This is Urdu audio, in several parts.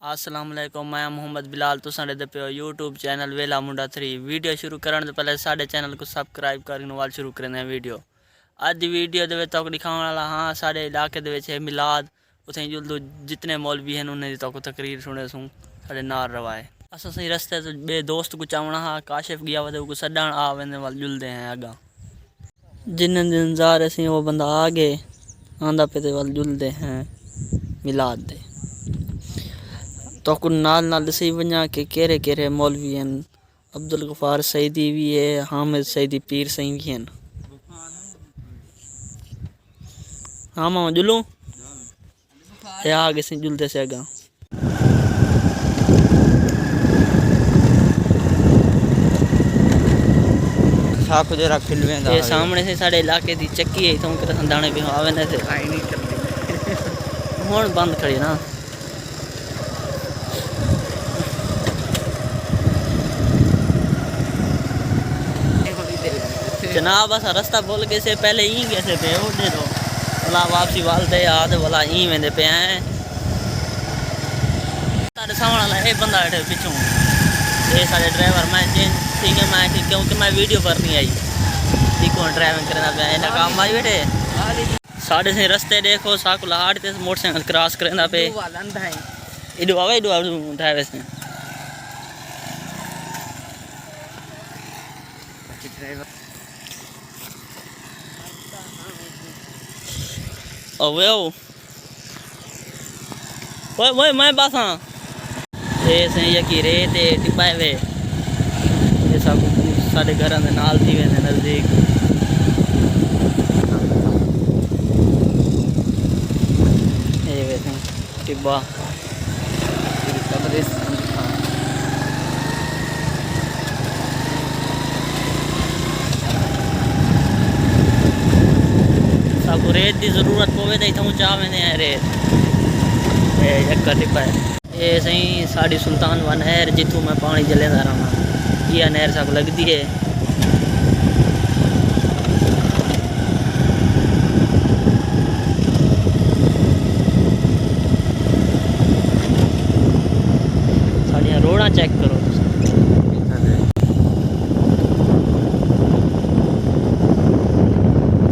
السلام علیکم، میں محمد بلال تو ساڈے دے پیو یوٹیوب چینل ویلا منڈا 3 ویڈیو شروع کرنے سے پہلے ساڈے چینل کو سبسکرائب کرنے وال شروع کرنے ویڈیو اج دی ویڈیو دے وچ تک دکھاون والا ہاں ساڈے علاقے دے وچ ہے میلاد اتھے جلدو جتنے مولوی ہیں انہاں دی تک تقریر سنے سوں ساڈے نال روائے اساں سی رستے تے بے دوست کو چاونا ہا کاشف گیا ودے کو سڈان آ ویندے وال جلدے ہیں اگا جن دن زار سی وہ بندہ آ گئے آندا پہ تے وال جلدے ہیں میلاد دے تو کو نال دسی ونجا کہ کیرے کیرے مولوی ہیں عبدالغفار سعیدی بھی ہے حامد سعیدی پیر سائیں بھی ہیں ہاں ماما جلوں اے آگے سے جلدے سے اگا ساکو جرا کھلویں دا یہ سامنے سے ساڑے علاقے دی چکی ہے تو کہ دانے بھی آویں دے تے آئی نہیں کرتی ہن بند کھڑی نا جناب اسا رستہ بھول گئے سے پہلے ہی گئے سے پہ اٹھے تو ولا واپسی والدے یاد ولا ہی ویندے پے ہیں سارے سامان والا اے بندہ اٹھے پیچھوں یہ سارے ڈرائیور میں ٹھیک ہے میں کیونکہ میں ویڈیو پر نہیں آئی دیکھو ڈرائیونگ کرنا پہ اینا کام آئی بیٹھے ساڑھے سے رستے دیکھو ساکو لہاڑ تے موٹر سائیکل کراس کرنا پہ ایڈو آوے ڈرائیور سے اوے اوے میں باساں اے سے یکی ریت تے ٹپائے وے یہ سب ساڈے گھراں دے نال تھی ویندے نزدیک اے ویسے ٹبا سب ریت دی ضرورت پوے تے اتھوں چاہ ویندے ہیں ریت اے یک ٹپا ہے اے سائیں ساڈی سلطان وا نہر جتھوں میں پانی جلیندا رہاں یہ نہر ساکو لگدی ہے ساڈیاں روڈاں چیک کرو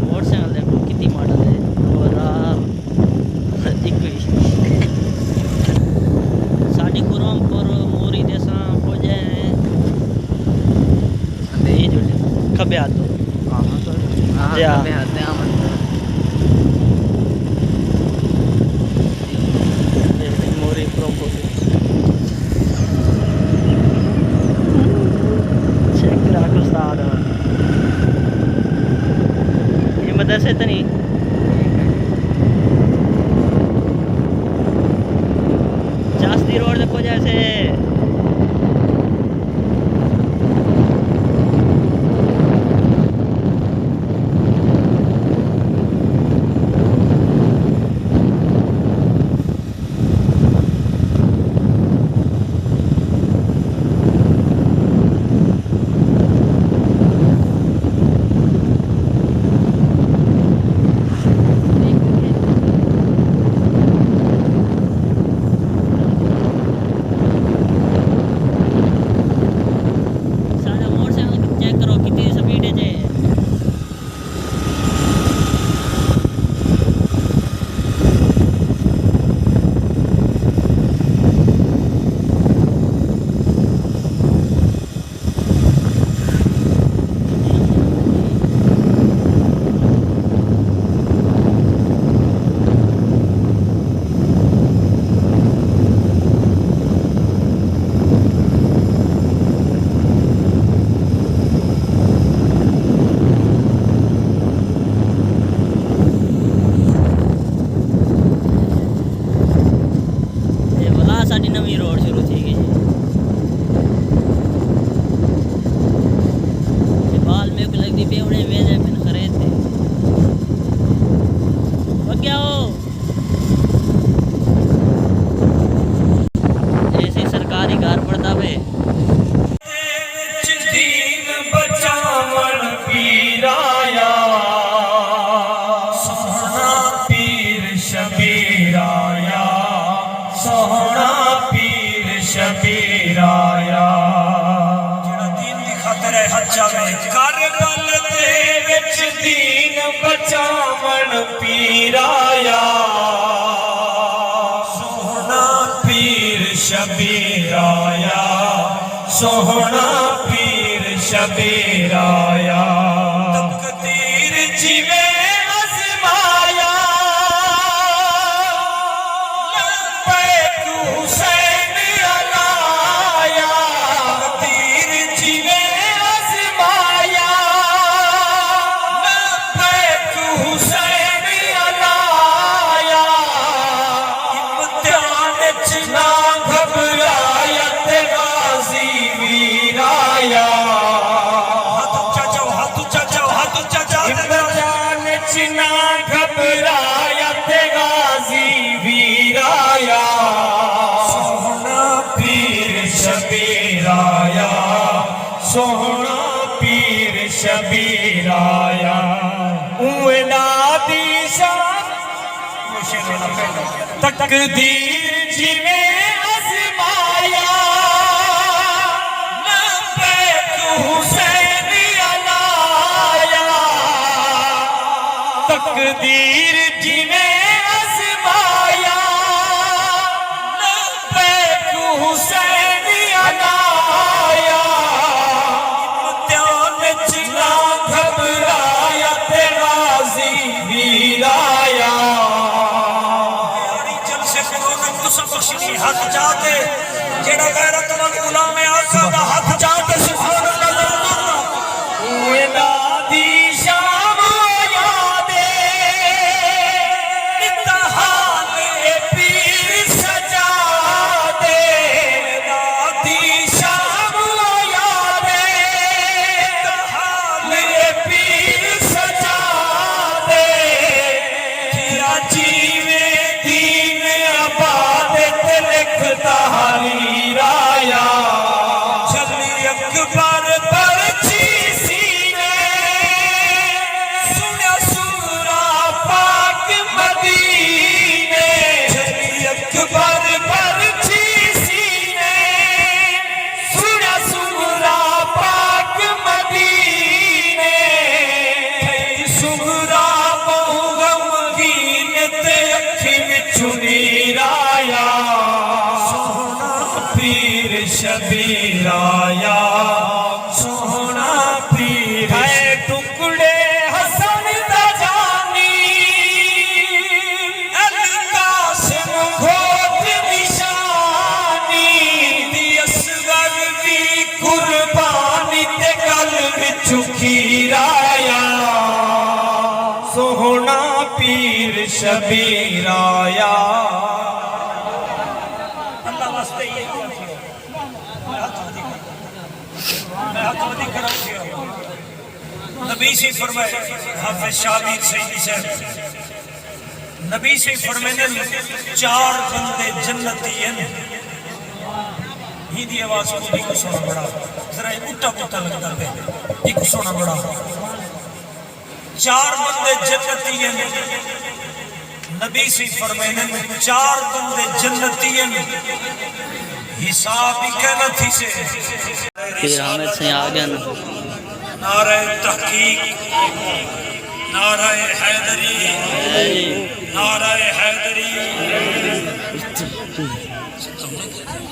موٹر سائیکل دیکھو کتنی ماڈل ہے 2021 ساڈی قرم پر موری جیسا ہو جائے یہ جو کھبے ہاتھ موری قرم چیک کرا کے استاد یہ مدرسے تو نہیں چاستی روڈ دیکھو جیسے ساڈی نویں روڈ شروع تھی گئی جی بال میرے کو لگتی پہ انہیں ویدے پن خرید تھے وہ کیا ہو ایسے سرکاری گھر پڑتا پہ سوہنا شبیر آیا جڑا دین دی خاطر ہے حج جاوے کربل دے وچ دین بچاون پیر آیا سوہنا پیر شبیر آیا سوہنا پیر شبیر آیا تقدیر جیوے آزمایا لبیک حسین علایا تقدیر جیوے آزمایا لبیک حسین علایا امتحان وچ نہ گھبرایا تے غازی ویر آیا امتحان وچ نہ گھبرایا تے غازی ویر آیا سوہنا پیر شبیر آیا سوہنا پیر شبیر آیا اولا دی شان تقدیر جیویں آزمایا لبیک حسین علایا تقدیر جیویں آزمایا لبیک حسین علایا امتحان وچ نہ گھبرایا تے غازی ویر آیا ہاتھ جاتے جڑا غیرت مند غلام آقا دا ہاتھ جاتے سبحان اللہ اولا دی شام یادے امتحان اے پیر سجا دے اولا دی شام یادے امتحان اے پیر سجا دے کیا جیوے دین آباد تحریر آیا چلی اکبر پرچی سینے سنیا سورا پاک مدینے چلی اکبر پرچی سینے سنیا سورا پاک مدینے سورا بہو غمگین تے اکھی وچوں نیر آیا پیر شبیر آیا سوہنا پیر ہے ٹکڑے حسن دا جانی القاسم گھوٹ نشانی دی اصغر دی قربانی تے گل وچوں کھیر آیا سوہنا پیر شبیر آیا اللہ واسطے یہ نبی سے فرمائے حافظ شابیر سیدی صاحب نبی سے فرمائے چار بندے جنتی ہیں ہی دی آواز کو ایک سونا بڑا ذرا اٹھا پٹا لگتا ہے ایک سونا بڑا چار بندے جنتی ہیں نبی سے فرمائے چار بندے جنتی ہیں حساب ہی کہنا تھی سے پھر حامد سے آ گیا نا نعرہ تحقیق نعرہ حیدری نعرہ حیدری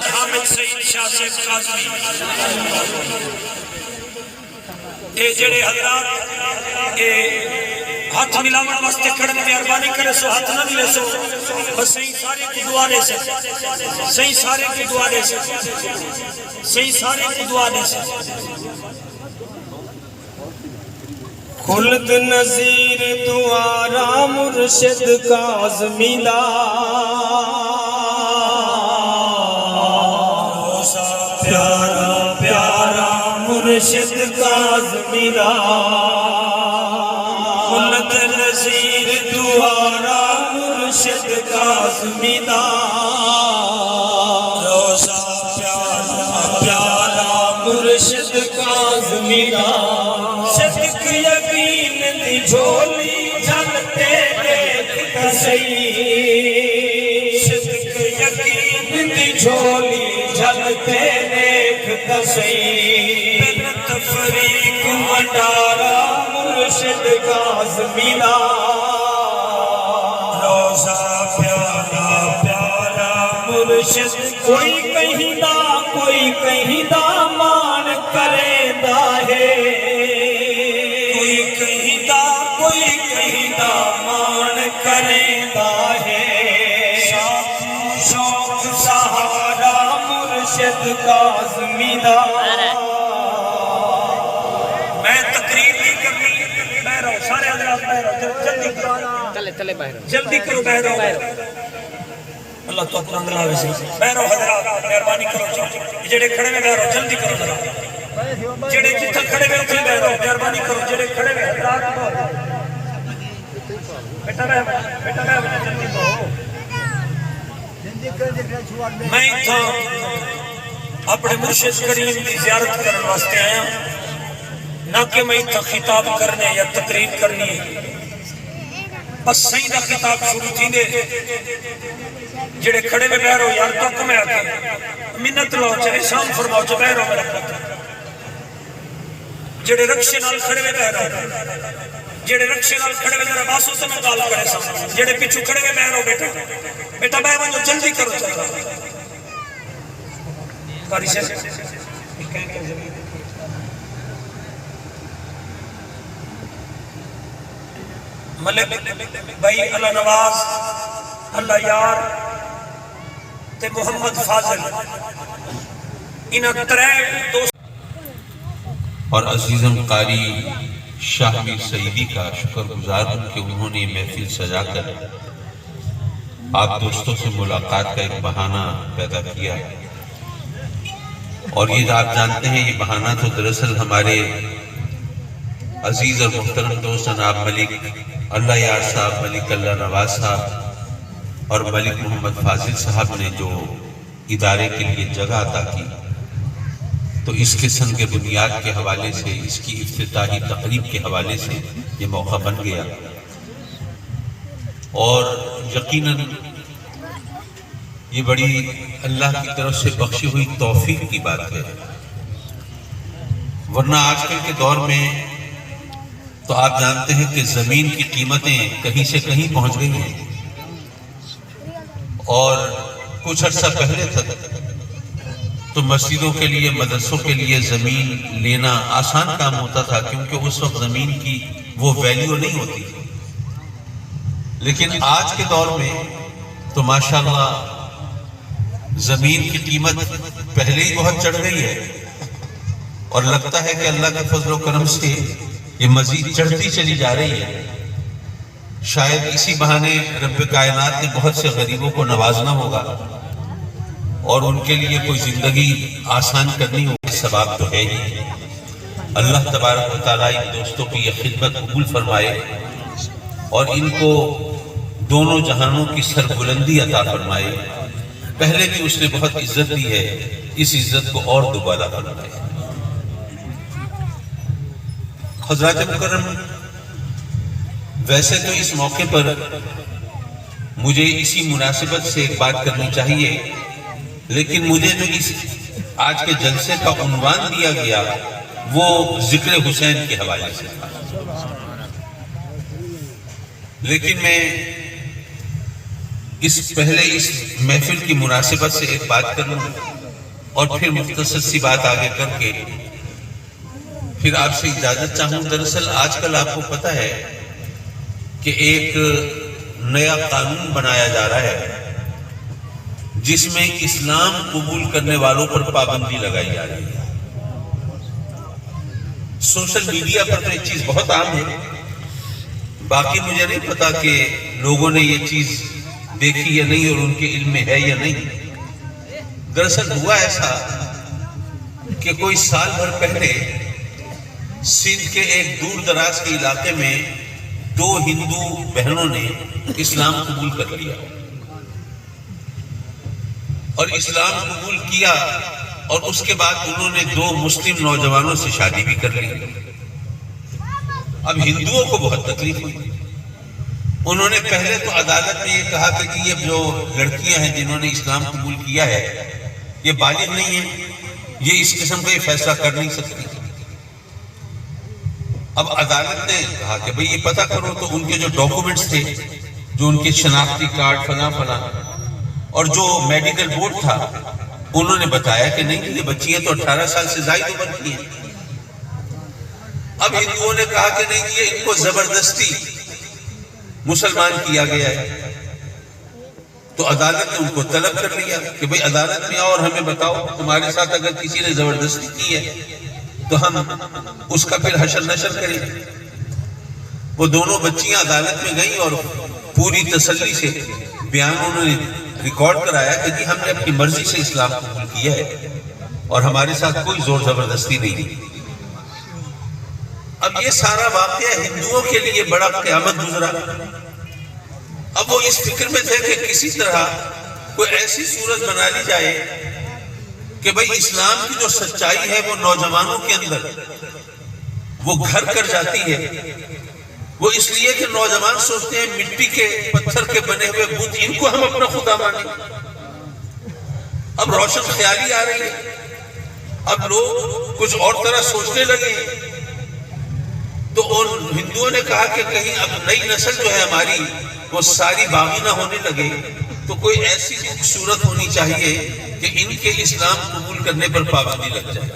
حامد سعید شاہ صاحب قاضی اے جڑے حضرات اے ہاتھ ملاوان واسطے کھڑن مہربانی کرے سو ہاتھ نہ ملے سو بس صحیح سارے کی دعا دے سے صحیح سارے کی دعا دے سے صحیح سارے کی دعا دے سے خلد نظیر دوارا مرشد کاظمی دا روزہ پیارا پیارا مرشد کاظمی دا خلد نظیر دوارا مرشد کاظمی دا روزہ پیارا پیارا مرشد کاظمی دا صدق یقین دی جھولی جھلتے دیکھتا صحیح صدق یقین دی جھولی جھلتے تے نیک تسئی تفریق منڈارا مرشد کاظمینا روزہ پیارا پیارا مرشد کوئی کہیں دا مان کرے دا ہے کوئی کہیں دا مان کرے دا ہے شوق سہارا مرشد کاظمینا میں تقریر نہیں کرنی بہ رہا ہوں سارے حضرات بہ رہا ہوں جلدی کرو جلدی کرو بہ رہا ہوں اللہ تو اپنا انگلاوے سے بہ رہا ہوں حضرات مہربانی کرو جڑے کھڑے میں بہ رہا ہوں جلدی کرو ذرا جڑے جتھا کھڑے میں اتھے بہ رہا ہوں مہربانی کرو جڑے کھڑے میں حضرات بیٹا رہ جلدی کرو میں تھا اپنے مرشد کریم کی زیارت کرنے واسطے آیا نہ کہ میں تھا خطاب کرنے یا تقریر کرنی ہے بس صحیح دا خطاب شروع تھی دے جڑے کھڑے میں بہرو یار تک میں آکے منت لو چاہے شام فرماؤ چاہے بہرو میرا پتہ جڑے رکشے نال کھڑے میں بہرو جڑے رکشے نال کھڑے میں ذرا باسو سے میں گال کرے سا جڑے پیچھو کھڑے میں بہرو بیٹا بہ بنو جلدی کرو چاہتا کاری سے ملک بھائی اللہ نواز اللہ یار تے محمد فاضل انہاں ترے دوست اور عزیزم قاری شاہ میر سعیدی کا شکر گزار ہوں کہ انہوں نے محفل سجا کر آپ دوستوں سے ملاقات کا ایک بہانہ پیدا کیا اور یہ آپ جانتے ہیں یہ بہانہ تو دراصل ہمارے عزیز اور محترم دوست جناب ملک اللہ یار صاحب ملک اللہ نواز صاحب اور ملک محمد فاضل صاحب نے جو ادارے کے لیے جگہ عطا کی تو اس کے سنگ بنیاد کے حوالے سے اس کی افتتاحی تقریب کے حوالے سے یہ موقع بن گیا اور یقیناً یہ بڑی اللہ کی طرف سے بخشی ہوئی توفیق کی بات ہے ورنہ آج کل کے دور میں تو آپ جانتے ہیں کہ زمین کی قیمتیں کہیں سے کہیں پہنچ گئی ہیں اور کچھ عرصہ پہلے تک تو مسجدوں کے لیے مدرسوں کے لیے زمین لینا آسان کام ہوتا تھا کیونکہ اس وقت زمین کی وہ ویلیو نہیں ہوتی لیکن آج کے دور میں تو ماشاءاللہ زمین کی قیمت پہلے ہی بہت چڑھ گئی ہے اور لگتا ہے کہ اللہ کے فضل و کرم سے یہ مزید چڑھتی چلی جا رہی ہے شاید اسی بہانے رب کائنات نے بہت سے غریبوں کو نوازنا ہوگا اور ان کے لیے کوئی زندگی آسان کرنی ہوگی ثواب تو ہے ہی اللہ تبارک و تعالیٰ ان دوستوں کی یہ خدمت قبول فرمائے اور ان کو دونوں جہانوں کی سربلندی عطا فرمائے پہلے بھی اس نے بہت عزت دی ہے اس عزت کو اور دوبارہ فرمائے حضرات مکرم ویسے تو اس موقع پر مجھے اسی مناسبت سے ایک بات کرنی چاہیے لیکن مجھے جو اس آج کے جلسے کا عنوان دیا گیا وہ ذکر حسین کے حوالے سے تھا لیکن میں اس محفل کی مناسبت سے ایک بات کروں اور پھر مختصر سی بات آگے کر کے پھر آپ سے اجازت چاہوں دراصل آج کل آپ کو پتہ ہے کہ ایک نیا قانون بنایا جا رہا ہے جس میں اسلام قبول کرنے والوں پر پابندی لگائی جا رہی ہے سوشل میڈیا پر تو یہ چیز بہت عام ہے باقی مجھے نہیں پتا کہ لوگوں نے یہ چیز دیکھی یا نہیں اور ان کے علم میں ہے یا نہیں دراصل ہوا ایسا کہ کوئی سال بھر پہلے سندھ کے ایک دور دراز کے علاقے میں 2 ہندو بہنوں نے اسلام قبول کر لیا اور اسلام قبول کیا اور اس کے بعد انہوں نے 2 مسلم نوجوانوں سے شادی بھی کر لی اب ہندوؤں کو بہت تکلیف ہوئی انہوں نے پہلے تو عدالت میں یہ کہا کہ یہ جو لڑکیاں ہیں جنہوں نے اسلام قبول کیا ہے یہ بالغ نہیں ہے، یہ اس قسم کا یہ فیصلہ کر نہیں سکتی۔ اب عدالت نے کہا کہ بھئی یہ پتہ کرو، تو ان کے جو ڈاکومنٹس تھے، جو ان کے شناختی کارڈ فلاں فلاں، اور جو میڈیکل بورڈ تھا، انہوں نے بتایا کہ نہیں، یہ بچیاں تو 18 سال سے زائد عمر کی ہیں۔ اب ہندوؤں نے کہا کہ نہیں، یہ ان کو زبردستی مسلمان کیا گیا ہے۔ تو عدالت نے ان کو طلب کر لیا کہ بھئی عدالت میں آؤ اور ہمیں بتاؤ، تمہارے ساتھ اگر کسی نے زبردستی کی ہے تو ہم اس کا پھر حشر نشر کریں۔ وہ دونوں بچیاں عدالت میں گئیں اور پوری تسلی سے بیان انہوں نے ریکارڈ کرایا کہ جی ہم نے اپنی مرضی سے اسلام قبول کیا ہے اور ہمارے ساتھ کوئی زور زبردستی نہیں۔ اب یہ سارا واقعہ ہندوؤں کے لیے بڑا قیامت گزرا۔ اب وہ اس فکر میں تھے کہ کسی طرح کوئی ایسی صورت بنا لی جائے کہ بھئی اسلام کی جو سچائی ہے وہ نوجوانوں کے اندر وہ گھر کر جاتی ہے۔ وہ اس لیے کہ نوجوان سوچتے ہیں مٹی کے پتھر کے بنے ہوئے بت، ان کو ہم اپنا خدا مانیں۔ اب روشن خیالی آ رہی ہے، اب لوگ کچھ اور طرح سوچنے لگے۔ تو ان ہندوؤں نے کہا کہ کہیں اب نئی نسل جو ہے ہماری وہ ساری باغی نہ ہونے لگے، تو کوئی ایسی صورت ہونی چاہیے کہ ان کے اسلام قبول کرنے پر پابندی لگ جائے۔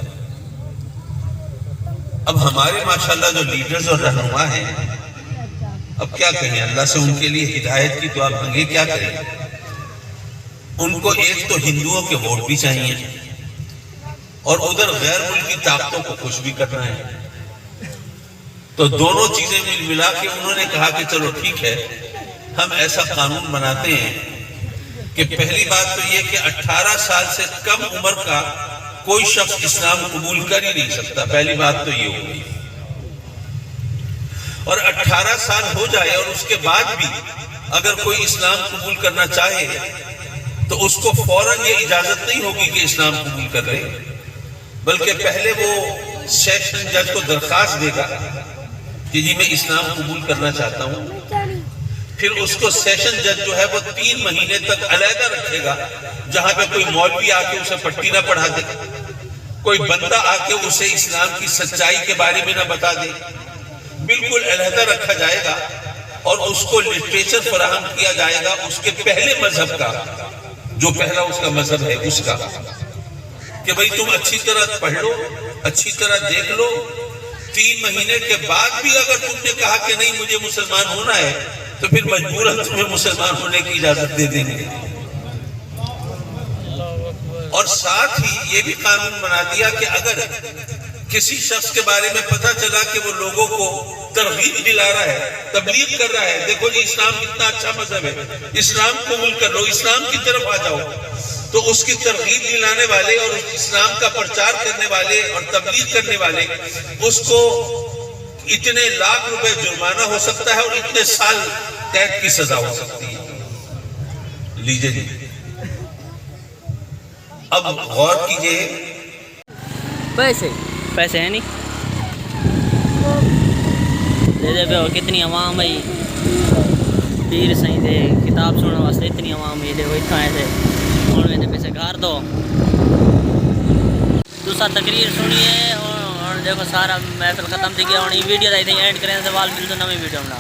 اب ہمارے ماشاءاللہ جو لیڈرز اور رہنما ہیں، اب کیا کہیں، اللہ سے ان کے لیے ہدایت کی دعا مانگے، کیا کریں۔ ان کو ایک تو ہندوؤں کے ووٹ بھی چاہیے اور ادھر غیر ملکی طاقتوں کو خوش بھی کرنا ہے۔ تو دونوں چیزیں ملا کے انہوں نے کہا کہ چلو ٹھیک ہے، ہم ایسا قانون بناتے ہیں کہ پہلی بات تو یہ کہ 18 سال سے کم عمر کا کوئی شخص اسلام قبول کر ہی نہیں سکتا، پہلی بات تو یہ ہو گئی۔ اور 18 سال ہو جائے اور اس کے بعد بھی اگر کوئی اسلام قبول کرنا چاہے تو اس کو فوراً یہ اجازت نہیں ہوگی کہ اسلام قبول کر لے، بلکہ پہلے وہ سیشن جج کو درخواست دے گا کہ جی میں اسلام قبول کرنا چاہتا ہوں۔ پھر اس کو سیشن جج جو ہے وہ 3 مہینے تک علیحدہ رکھے گا، جہاں پہ کوئی مولوی آ کے اسے پٹی نہ پڑھا دے، کوئی بندہ آ کے اسے اسلام کی سچائی کے بارے میں نہ بتا دے، بالکل علیحدہ رکھا جائے گا اور اس کو لٹریچر فراہم کیا جائے گا اس کے پہلے مذہب کا، جو پہلا اس کا مذہب ہے اس کا، کہ بھئی تم اچھی طرح پڑھ لو، اچھی طرح دیکھ لو، 3 مہینے کے بعد بھی اگر تم نے کہا کہ نہیں مجھے مسلمان ہونا ہے تو پھر مجبوراً تمہیں مسلمان ہونے کی اجازت دے دیں گے۔ اور ساتھ ہی یہ بھی قانون بنا دیا کہ اگر کسی شخص کے بارے میں پتہ چلا کہ وہ لوگوں کو ترغیب دلا رہا ہے، تبلیغ کر رہا ہے، دیکھو جی اسلام کتنا اچھا مذہب ہے، اسلام قبول کر لو، اسلام کی طرف آ جاؤ، تو اس کی ترغیب دلانے والے اور اسلام کا پرچار کرنے والے اور تبلیغ کرنے والے، اس کو اتنے لاکھ روپے جرمانہ ہو سکتا ہے اور اتنے سال قید کی سزا ہو سکتی ہے۔ لیجئے جی اب غور کیجئے، پیسے ہیں نہیں دے دے پہ کتنی عوام ہے پیر سہی دے کتاب سننے واسطے اتنی عوام ہے دیکھو اتنا ہے ہوں میں پیسے گھر دو دوسرا تقریر سنیے اور دیکھو سارا محفل ختم تھی گیا ہوں ویڈیو اینڈ کریں سے وال مل تو نویں ویڈیو بنا